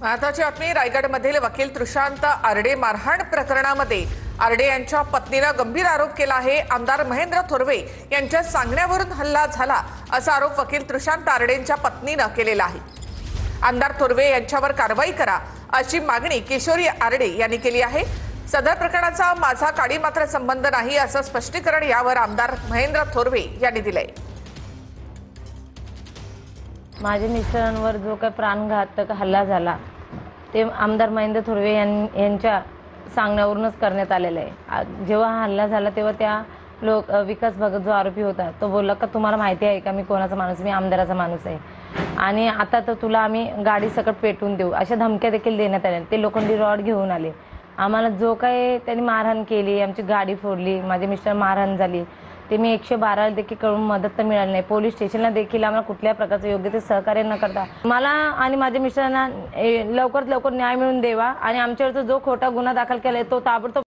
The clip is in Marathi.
महत्वाची बातमी रायगडमधील वकील तृषांत आरडे मारहाण प्रकरणामध्ये आरडे यांच्या पत्नीने गंभीर आरोप केला आहे। आमदार महेंद्र थोरवे यांच्या सांगण्यावरून हल्ला झाला असा आरोप वकील तृषांत आरडेंच्या पत्नीने केलेला आहे। आमदार थोरवे यांच्यावर कारवाई करा अशी मागणी किशोरी आरडे यांनी केली आहे। सदर प्रकरणाचा माझा काडी मात्र संबंध नाही असं स्पष्टीकरण यावर आमदार महेंद्र थोरवे यांनी दिले। माझे मिस्टरांवर जो काही प्राणघातक हल्ला झाला ते आमदार महेंद्र थोरवे यांच्या सांगण्यावरूनच करण्यात आलेला आहे। जेव्हा हा हल्ला झाला तेव्हा त्या विकास भगत जो आरोपी होता तो बोलला का तुम्हाला माहिती आहे का मी कोणाचा माणूस, मी आमदाराचा माणूस आहे आणि आता तर तुला आम्ही गाडी सकट पेटवून देऊ अशा धमक्या देखील देण्यात आल्या। ते लोखंडी रॉड घेऊन आले। आम्हाला जो काही त्यांनी मारहाण केली, आमची गाडी फोडली, माझे मिस्टर मारहाण झाली, ते मी 112 देखील कळून मदत तर मिळाली नाही। पोलीस स्टेशनला देखील आम्हाला कुठल्या प्रकारचं योग्य ते सहकार्य न करता मला आणि माझ्या मिस्टरांना लवकरात लवकर न्याय मिळवून द्यावा आणि आमच्यावरचा जो खोटा गुन्हा दाखल केलाय तो ताबडतोब